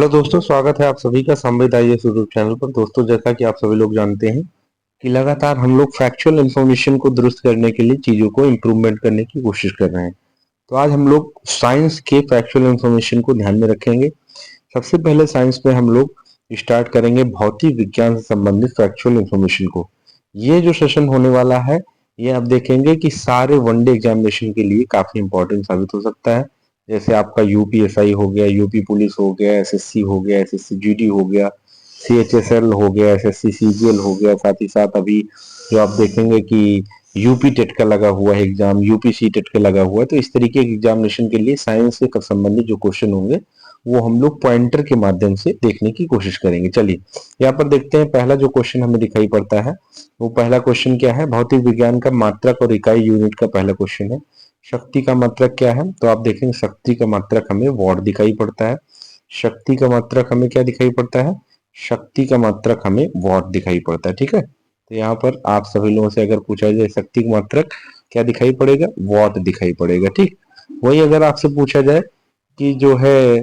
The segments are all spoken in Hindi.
हेलो दोस्तों, स्वागत है आप सभी का संवेद आईएएस यूट्यूब चैनल पर। दोस्तों, जैसा कि आप सभी लोग जानते हैं कि लगातार हम लोग फैक्चुअल इंफॉर्मेशन को दुरुस्त करने के लिए चीजों को इम्प्रूवमेंट करने की कोशिश कर रहे हैं। तो आज हम लोग साइंस के फैक्चुअल इंफॉर्मेशन को ध्यान में रखेंगे। सबसे पहले साइंस में हम लोग स्टार्ट करेंगे भौतिक विज्ञान से संबंधित फैक्चुअल इंफॉर्मेशन को। ये जो सेशन होने वाला है, ये आप देखेंगे कि सारे वनडे एग्जामिनेशन के लिए काफी इंपॉर्टेंट साबित हो सकता है। जैसे आपका यूपीएसआई हो गया, यूपी पुलिस हो गया, एसएससी हो गया, एसएससी जीडी हो गया, सीएचएसएल हो गया, एसएससी सीजीएल हो गया। साथ ही साथ अभी जो आप देखेंगे कि यूपी टेट का लगा हुआ है एग्जाम, यूपी सी टेट का लगा हुआ है। तो इस तरीके के एग्जामिनेशन के लिए साइंस से संबंधित जो क्वेश्चन होंगे वो हम लोग पॉइंटर के माध्यम से देखने की कोशिश करेंगे। चलिए यहाँ पर देखते हैं। पहला जो क्वेश्चन हमें दिखाई पड़ता है, वो पहला क्वेश्चन क्या है? भौतिक विज्ञान का मात्रक और इकाई यूनिट का पहला क्वेश्चन है। शक्ति का मात्रक क्या है? तो आप देखेंगे शक्ति का मात्रक हमें वॉट दिखाई पड़ता है। शक्ति का मात्रक हमें क्या दिखाई पड़ता है? शक्ति का मात्रक हमें वॉट दिखाई पड़ता है। ठीक है, तो यहाँ पर आप सभी लोगों से अगर पूछा जाए शक्ति का मात्रक क्या दिखाई पड़ेगा? वॉट दिखाई पड़ेगा। ठीक, वही अगर आपसे पूछा जाए कि जो है,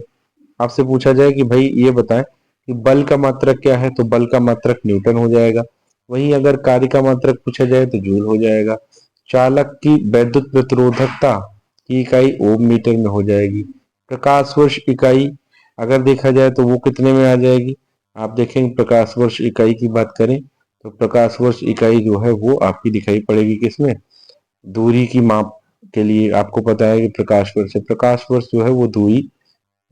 आपसे पूछा जाए कि भाई ये बताएं कि बल का मात्रक क्या है, तो बल का मात्रक न्यूटन हो जाएगा। वहीं अगर कार्य का मात्रक पूछा जाए तो जूल हो जाएगा। चालक की वैद्युत प्रतिरोधकता की इकाई ओम मीटर में हो जाएगी। प्रकाश वर्ष इकाई अगर देखा जाए तो वो कितने में आ जाएगी? आप देखेंगे प्रकाश वर्ष इकाई की बात करें तो प्रकाश वर्ष इकाई जो है वो आपकी दिखाई पड़ेगी किसमें? दूरी की माप के लिए। आपको पता है कि प्रकाश वर्ष है, प्रकाश वर्ष जो है वो दूरी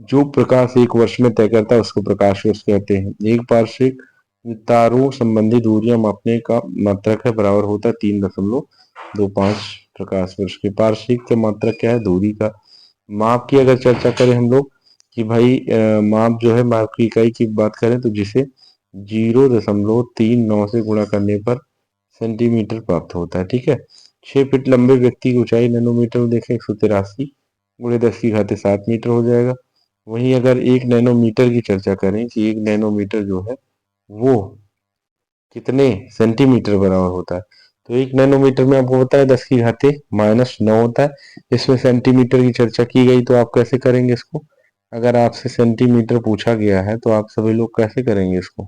जो प्रकाश एक वर्ष में तय करता है उसको प्रकाश वर्ष कहते हैं। एक पार्श्विक तारों संबंधी दूरियां मापने का मात्रक है बराबर होता है 3.25 प्रकाश वर्ष के। पार्श्विक का मात्रक क्या है? दूरी का। माप की अगर चर्चा करें हम लोग कि भाई माप जो है, माप की इकाई की बात करें तो जिसे 0.39 से गुणा करने पर सेंटीमीटर प्राप्त होता है। ठीक है, 6 फीट लंबे व्यक्ति की ऊंचाई नैनोमीटर में देखें 183 गुणे 10⁻7 मीटर हो जाएगा। वहीं अगर 1 नैनोमीटर की चर्चा करें कि 1 नैनोमीटर जो है वो कितने सेंटीमीटर बराबर होता है, तो 1 नैनोमीटर में आपको पता है 10⁻⁻9 होता है। इसमें सेंटीमीटर की चर्चा की गई तो आप कैसे करेंगे इसको? अगर आपसे सेंटीमीटर पूछा गया है तो आप सभी लोग कैसे करेंगे इसको?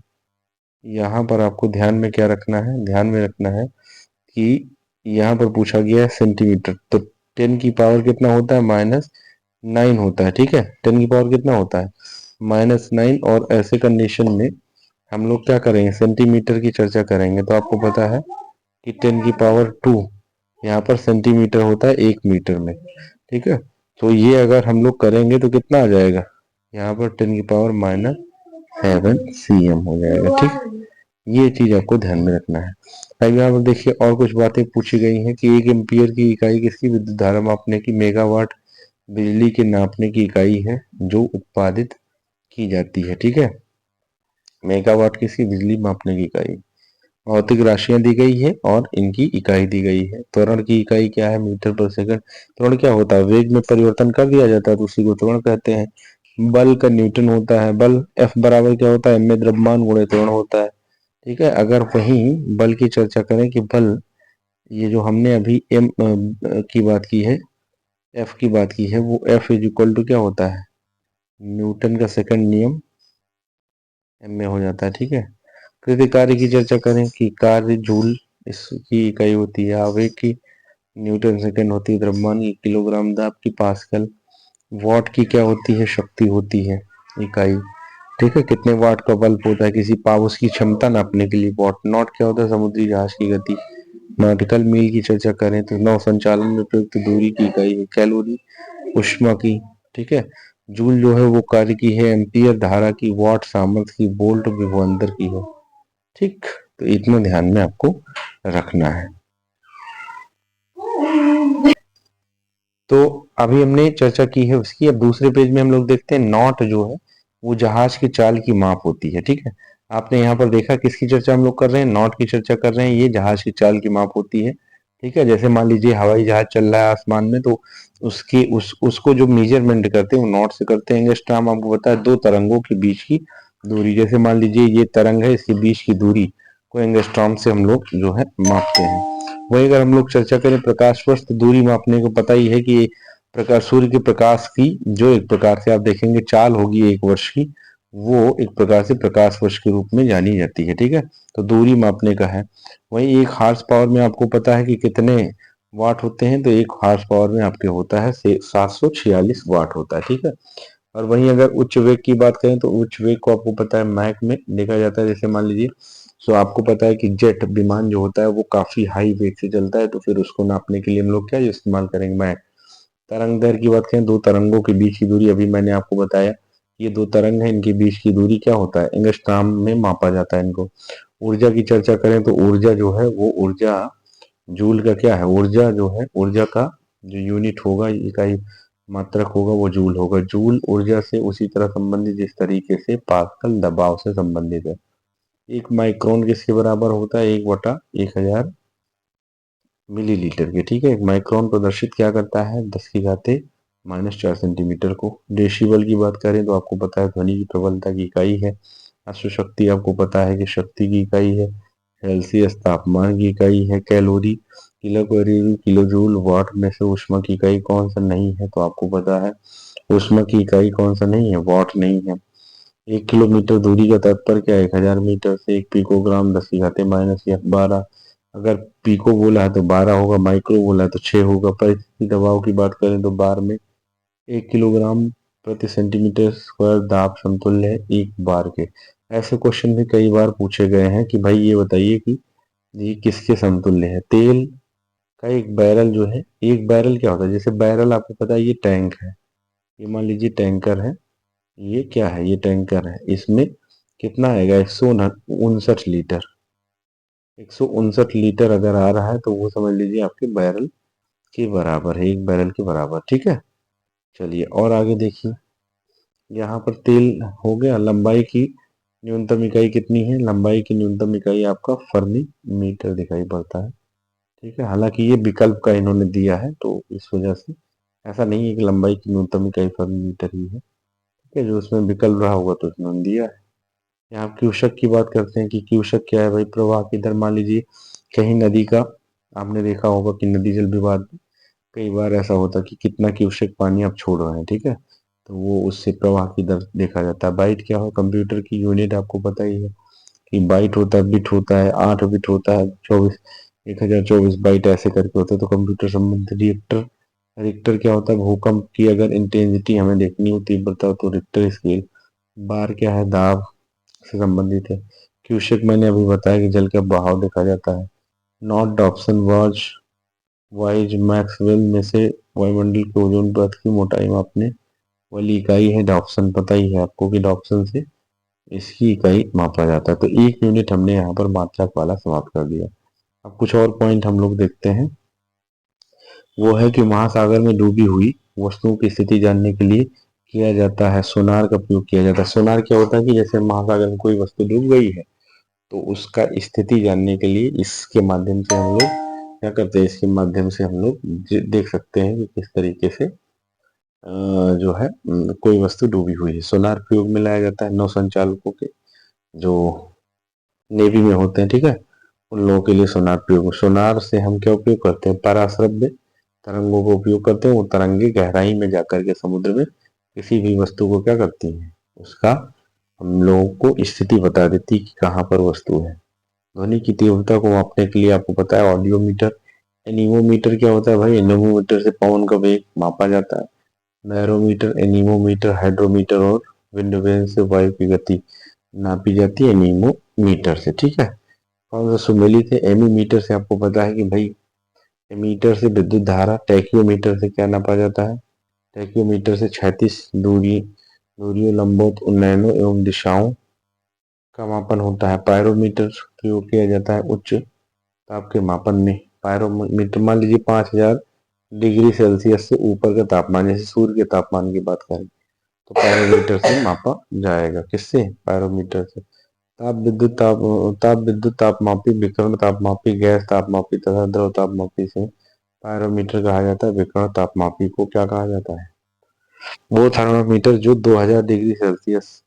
यहाँ पर आपको ध्यान में क्या रखना है? ध्यान में रखना है कि यहाँ पर पूछा गया है सेंटीमीटर, तो 10 की पावर कितना होता है? -9 होता है। ठीक है, 10 की पावर कितना होता है? -9। और ऐसे कंडीशन में हम लोग क्या करेंगे? सेंटीमीटर की चर्चा करेंगे तो आपको पता है कि 10 की पावर 2 यहाँ पर सेंटीमीटर होता है 1 मीटर में। ठीक है, तो ये अगर हम लोग करेंगे तो कितना आ जाएगा? यहाँ पर 10 की पावर -7 cm हो जाएगा। ठीक, ये चीज आपको ध्यान में रखना है। अब यहाँ पर देखिए और कुछ बातें पूछी गई हैं कि 1 एम्पियर की इकाई किसकी? विद्युत धारा मापने की। मेगावाट बिजली के नापने की इकाई है जो उत्पादित की जाती है। ठीक है, मेगावाट किसकी? बिजली मापने की इकाई। भौतिक राशियां दी गई है और इनकी इकाई दी गई है। त्वरण की इकाई क्या है? मीटर पर सेकंड। त्वरण क्या होता है? वेग में परिवर्तन कर दिया जाता है तो उसी को त्वरण कहते हैं। बल का न्यूटन होता है। बल एफ बराबर क्या होता है? एम में द्रव्यमान गुणे त्वरण होता है। ठीक है, अगर वहीं बल की चर्चा करें कि बल, ये जो हमने अभी एम की बात की है, एफ की बात की है, वो एफ इज इक्वल टू क्या होता है? न्यूटन का सेकंड नियम एम में हो जाता है। ठीक है, कृत कार्य की चर्चा करें कि कार्य जूल इसकी इकाई होती है। आवेग की न्यूटन सेकंड होती है। द्रव्यमान की किलोग्राम। दाब की पास्कल। वॉट की क्या होती है? शक्ति होती है इकाई। ठीक है, कितने वाट का बल्ब होता है? किसी पाउस की क्षमता नापने के लिए वॉट। नॉट क्या होता है? समुद्री जहाज की गति। नॉटिकल मील की चर्चा करें तो नौ संचालन में प्रयुक्त दूरी की इकाई है कैलोरी। उष्मा की। ठीक है, जूल जो है वो कार्य की है। एम्पियर धारा की। वॉट सामर्थ्य की। वोल्ट विभवांतर की है। ठीक, तो इतना ध्यान में आपको रखना है। तो अभी हमने चर्चा की है उसकी। अब दूसरे पेज में हम लोग देखते हैं नॉट जो है वो जहाज की चाल की माप होती है। ठीक है, आपने यहाँ पर देखा किसकी चर्चा हम लोग कर रहे हैं? नॉट की चर्चा कर रहे हैं। ये जहाज की चाल की माप होती है। ठीक है, जैसे मान लीजिए हवाई जहाज चल रहा है आसमान में, तो उसकी उसको जो मेजरमेंट करते हैं वो नॉट से करते हैं। एंगस्ट्रॉम आपको पता है, दो तरंगों के बीच की दूरी। जैसे मान लीजिए ये तरंग है, इसके बीच की दूरी को एंगस्ट्रॉम से हम लोग जो है मापते हैं। वही अगर हम लोग चर्चा करें प्रकाश वर्ष, तो दूरी मापने को पता ही है कि प्रकाश, सूर्य के प्रकाश की जो एक प्रकार से आप देखेंगे चाल होगी एक वर्ष की, वो एक प्रकार से प्रकाश वर्ष के रूप में जानी जाती है। ठीक है, तो दूरी मापने का है। वहीं एक हार्स पावर में आपको पता है कि कितने वाट होते हैं, तो एक हार्स पावर में आपके होता है 746 वाट होता है। ठीक है, और वहीं अगर उच्च वेग की बात करें तो उच्च वेग को आपको पता है मैक में देखा जाता है। जैसे मान लीजिए, सो आपको पता है कि जेट विमान जो होता है वो काफी हाई वेग से चलता है, तो फिर उसको नापने के लिए हम लोग क्या इस्तेमाल करेंगे, मैक। तरंग दैर्घ्य की बात करें, दो तरंगों के बीच की दूरी, अभी मैंने आपको बताया ये दो तरंग है, इनके बीच की दूरी क्या होता है, एंगस्ट्रॉम में मापा जाता है इनको। ऊर्जा की चर्चा करें तो ऊर्जा जो है वो ऊर्जा जूल का क्या है, ऊर्जा जो है ऊर्जा का जो यूनिट होगा, इकाई मात्रक होगा वो जूल होगा। जूल ऊर्जा से उसी तरह संबंधित जिस तरीके से पास्कल दबाव से संबंधित है। एक माइक्रोन किसके बराबर होता है, 1/1000 मिलीलीटर के। ठीक है, एक माइक्रोन प्रदर्शित क्या करता है, 10⁻⁻⁴ सेंटीमीटर को। डेसिबल की बात करें तो आपको पता है ध्वनि की प्रबलता की इकाई है। अश्व आपको पता है कि शक्ति की इकाई है। सेल्सियस तापमान की इकाई है। Calorie kilo calorie kilo joule. Watt में से ऊष्मा की इकाई कौन सा नहीं है, तो आपको पता है ऊष्मा की इकाई कौन सा नहीं है, वाट नहीं है। 1 किलोमीटर दूरी का तात्पर्य क्या है, 1000 मीटर से। 1 पिकोग्राम 10⁻⁻12। अगर पीको बोला है तो 12 होगा, माइक्रो बोला है तो 6 होगा। परिस्थिति दबाव की बात करें तो बार में 1 किलोग्राम प्रति सेंटीमीटर स्क्वायर दाब समतुल्य है 1 बार के। ऐसे क्वेश्चन भी कई बार पूछे गए हैं कि भाई ये बताइए कि ये किसके समतुल्य है। तेल का एक बैरल जो है, एक बैरल क्या होता है, जैसे बैरल आपको पता है ये टैंक है, ये मान लीजिए टैंकर है, ये क्या है, ये टैंकर है, इसमें कितना आएगा, 159 लीटर। 159 लीटर अगर आ रहा है तो वो समझ लीजिए आपके बैरल के बराबर है, एक बैरल के बराबर। ठीक है, चलिए और आगे देखिए। यहाँ पर तेल हो गया। लंबाई की न्यूनतम इकाई कितनी है, लंबाई की न्यूनतम इकाई आपका फर्मी मीटर दिखाई पड़ता है। ठीक है, हालांकि ये विकल्प का इन्होंने दिया है तो इस वजह से ऐसा नहीं है कि लंबाई की न्यूनतम इकाई फर्मी मीटर ही है। ठीक है, जो उसमें विकल्प रहा होगा तो इन्होंने दिया है। यहाँ क्यूसेक की बात करते हैं कि क्यूसेक क्या है भाई, प्रवाह की दर। मान लीजिए कहीं नदी का, आपने देखा होगा कि नदी जल विवाद में कई बार ऐसा होता है कि कितना क्यूसेक पानी आप छोड़ रहे हैं। ठीक है, तो वो उससे प्रवाह की दर देखा जाता है। बाइट क्या हो, कंप्यूटर की यूनिट आपको पता ही है कि बाइट होता है, बिट होता है, 8 बिट होता है, 1024 बाइट ऐसे करके होते हैं। तो कंप्यूटर संबंधित रिएक्टर, रिक्टर क्या होता है, भूकंप की अगर इंटेंसिटी हमें देखनी हो, तीव्रता, तो रिक्टर स्केल। बार क्या है, दाब से संबंधित है। क्यूसेक मैंने अभी बताया कि जल का बहाव देखा जाता है। Not Dobson was wise Maxwell में से वायुमंडल के ओजोन परत की मोटाई मापने वाली इकाई है डॉप्सन। पता ही है आपको कि डॉप्सन से इसकी इकाई मापा जाता है। तो एक यूनिट हमने यहाँ पर मात्रक वाला समाप्त कर दिया। अब कुछ और पॉइंट हम लोग देखते हैं। वो है कि महासागर में डूबी हुई वस्तुओं की स्थिति जानने के लिए किया जाता है सोनार का उपयोग किया जाता है। सोनार क्या होता है कि जैसे महासागर में कोई वस्तु डूब गई है तो उसका स्थिति जानने के लिए इसके माध्यम से हम लोग क्या करते हैं, इसके माध्यम से हम लोग देख सकते हैं कि किस तरीके से जो है कोई वस्तु डूबी हुई है। सोनार प्रयोग में लाया जाता है नौ संचालकों के, जो नेवी में होते हैं। ठीक है, उन लोगों के लिए सोनार प्रयोग। सोनार से हम क्या उपयोग करते हैं, पराश्रव्य तरंगों का उपयोग करते हैं। वो तरंगे गहराई में जाकर के समुद्र में किसी भी वस्तु को क्या करती हैं, उसका हम लोगों को स्थिति बता देती है कि कहाँ पर वस्तु है। ध्वनि की तीव्रता को मापने के लिए आपको पता है ऑडियोमीटर। एनीमोमीटर क्या होता है भाई, एनीमोमीटर से पवन का वेग मापा जाता है। बैरोमीटर, एनीमोमीटर, हाइड्रोमीटर और विंडवेन से वायु की गति नापी जाती है एनीमोमीटर से। ठीक है, कौन सा सुमेलित है, एमीमीटर से आपको पता है कि भाई एमीटर से विद्युत धारा। टैक्योमीटर से क्या नापा जाता है, टैक्योमीटर से क्षैतिज दूरियों, लंबवत उन्नयनों एवं दिशाओं का मापन होता है। पायरोमीटर प्रयोग किया जाता है उच्च ताप के मापन में। पायरोमीटर मान लीजिए 5000 डिग्री सेल्सियस से ऊपर का तापमान, जैसे सूर्य के तापमान की बात करें तो पायरोमीटर से मापा जाएगा। किससे, पायरोमीटर से। ताप विद्युत तापमापी, विकिरण तापमापी, गैस तापमापी तथा द्रव तापमापी से पायरोमीटर कहा जाता है। विकिरण तापमापी को क्या कहा जाता है, वो थर्मामीटर जो 2000 डिग्री सेल्सियस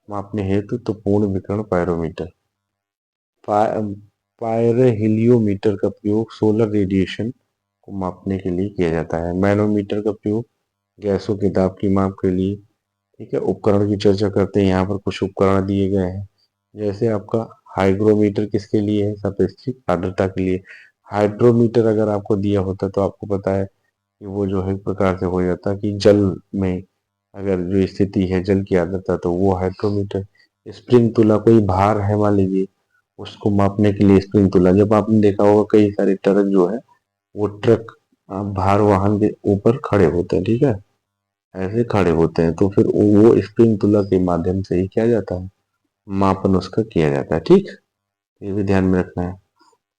मापने हेतु तो पूर्ण विकिरण पायरोमीटर। पायरोहीलियोमीटर का प्रयोग सोलर रेडिएशन को मापने के लिए किया जाता है। मैनोमीटर का प्रयोग गैसों के दाब की माप के लिए ठीक है, उपकरण की चर्चा करते हैं। यहाँ पर कुछ उपकरण दिए गए हैं, जैसे आपका हाइग्रोमीटर किसके लिए है, सापेक्षिक आर्द्रता के लिए। हाइड्रोमीटर अगर आपको दिया होता तो आपको पता है कि वो जो है एक प्रकार से हो जाता कि जल में अगर जो स्थिति है जल की आर्द्रता, तो वो हाइड्रोमीटर। स्प्रिंग तुला, कोई भार है मान लीजिए, उसको मापने के लिए स्प्रिंग तुला। जब आपने देखा होगा कई सारे ट्रक जो है, वो ट्रक भार वाहन के ऊपर खड़े होते हैं, ठीक है, ऐसे खड़े होते हैं, तो फिर वो स्प्रिंग तुला के माध्यम से ही किया जाता है, मापन उसका किया जाता है। ठीक, ये भी ध्यान में रखना है।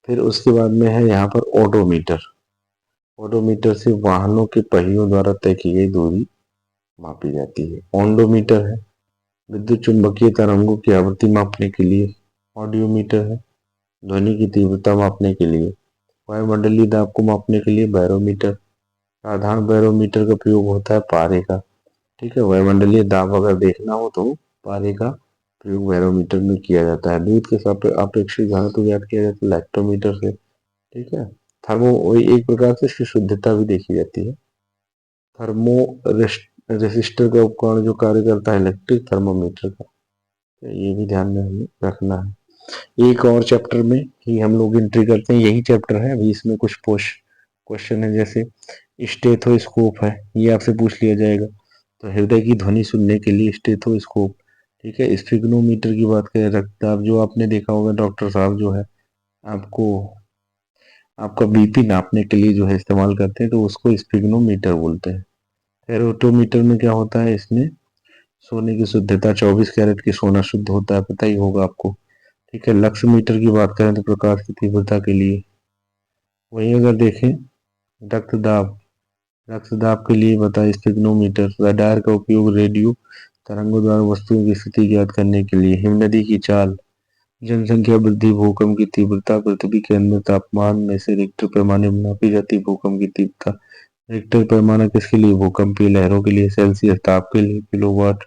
फिर उसके बाद में है यहाँ पर ओडोमीटर। ओडोमीटर से वाहनों के पहियों द्वारा तय की गई दूरी मापी जाती है। ओंडोमीटर है विद्युत चुंबकीय तरंगों की आवृत्ति मापने के लिए। ऑडियोमीटर है ध्वनि की तीव्रता मापने के लिए। वायुमंडलीय दाब को मापने के लिए बैरोमीटर। साधारण बैरोमीटर का प्रयोग होता है पारे का। ठीक है, वायुमंडलीय दाब अगर देखना हो तो पारे का प्रयोग बैरोमीटर में किया जाता है। दूध के सापेक्षिक घनत्व ज्ञात किया जाता है लैक्टोमीटर से। ठीक है, थर्मो वही एक प्रकार से इसकी शुद्धता भी देखी जाती है। थर्मो रेसिस्टर का उपकरण जो कार्य करता है इलेक्ट्रिक थर्मोमीटर का, तो ये भी ध्यान में हमें रखना है। एक और चैप्टर में ही हम लोग एंट्री करते हैं, यही चैप्टर है अभी, इसमें कुछ क्वेश्चन है, जैसे स्टेथोस्कोप है, ये आपसे पूछ लिया जाएगा। तो हृदय की ध्वनि सुनने के लिए स्टेथोस्कोप। ठीक है, स्फिग्नोमीटर की बात करें, रक्तदाब, जो आपने देखा होगा डॉक्टर साहब जो है आपको आपका बीपी नापने के लिए जो है इस्तेमाल करते हैं, तो उसको स्फिग्नोमीटर बोलते हैं। फेरोटोमीटर में क्या होता है, इसमें सोने की शुद्धता, 24 कैरेट की सोना शुद्ध होता है, पता ही होगा आपको। ठीक है, लक्स मीटर की बात करें तो प्रकाश की तीव्रता के लिए। वहीं अगर देखें रक्तदाब, रक्तदाब के लिए बताए स्फिग्नोमीटर। रडार का उपयोग रेडियो तरंगों द्वारा वस्तुओं की स्थिति ज्ञात करने के लिए। हिमनदी की चाल, जनसंख्या वृद्धि, भूकंप की तीव्रता, पृथ्वी के अंदर तापमान में से रिक्टर पैमाने में नापी जाती भूकंप की तीव्रता। रिक्टर पैमाना किसके लिए, भूकंपीय लहरों के लिए। सेल्सियस ताप के लिए। किलोवाट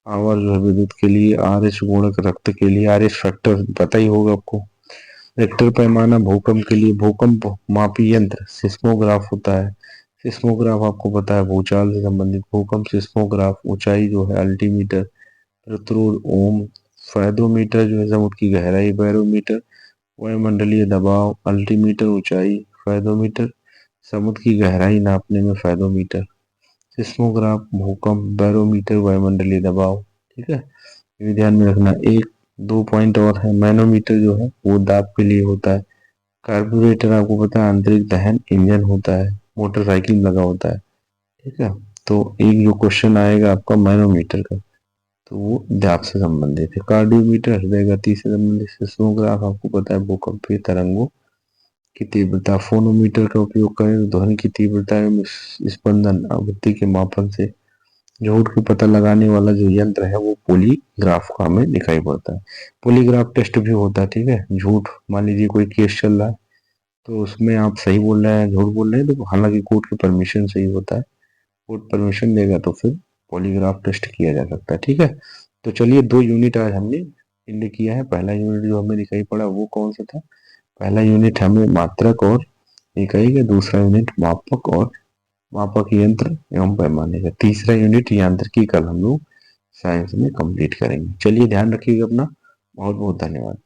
आवर जो है विद्युत के लिए। आर एच गुणक रक्त के लिए। आर एच फैक्टर पता ही होगा आपको। रिक्टर पैमाना भूकंप के लिए। भूकंप मापी यंत्र सिस्मोग्राफ होता है। सिस्मोग्राफ आपको पता है भूचाल से संबंधित। भूकंप सिस्मोग्राफ। ऊंचाई जो है अल्टीमीटर। प्रतिरोध ओम। फायदोमीटर जो है समुद्र की गहराई। बैरोमीटर वायुमंडलीय दबाव। अल्टीमीटर ऊंचाई। फायदोमीटर समुद्र की गहराई नापने में फायदोमीटर। सिस्मोग्राफ भूकंप। बैरोमीटर वायुमंडलीय दबाव। ठीक है, ये ध्यान में रखना। एक दो पॉइंट और है, मैनोमीटर जो है वो दाब के लिए होता है। कार्बोरेटर आपको पता है आंतरिक दहन इंजन होता है, मोटरसाइकिल में लगा होता है। ठीक है, तो एक जो क्वेश्चन आएगा आपका मैनोमीटर का, तो वो दाब से संबंधित है। कार्डियोमीटर हृदय गति से संबंधित। सिस्मोग्राफ आपको पता है भूकंपीय तरंगों की तीव्रता। फोनोमीटर का उपयोग करें तो ध्वनि की तीव्रता एवं स्पंदन आवृत्ति के मापन से। झूठ को पता लगाने वाला जो यंत्र है वो पॉलीग्राफ का हमें दिखाई पड़ता है। पॉलीग्राफ टेस्ट भी होता है। ठीक है, झूठ, मान लीजिए कोई केस चल रहा है, तो उसमें आप सही बोल रहे हैं झूठ बोल रहे हैं, तो हालांकि कोर्ट की परमिशन से ही होता है, कोर्ट परमिशन देगा तो फिर पॉलीग्राफ टेस्ट किया जा सकता है। ठीक है, तो चलिए 2 यूनिट आज हमने इंड किया है। पहला यूनिट जो हमें दिखाई पड़ा वो कौन सा था, पहला यूनिट हमें मात्रक और इकाई का, दूसरा यूनिट मापक यंत्र एवं पैमाने का, तीसरा यूनिट यांत्रिकी कल हम लोग साइंस में कंप्लीट करेंगे। चलिए ध्यान रखिएगा अपना, बहुत बहुत धन्यवाद।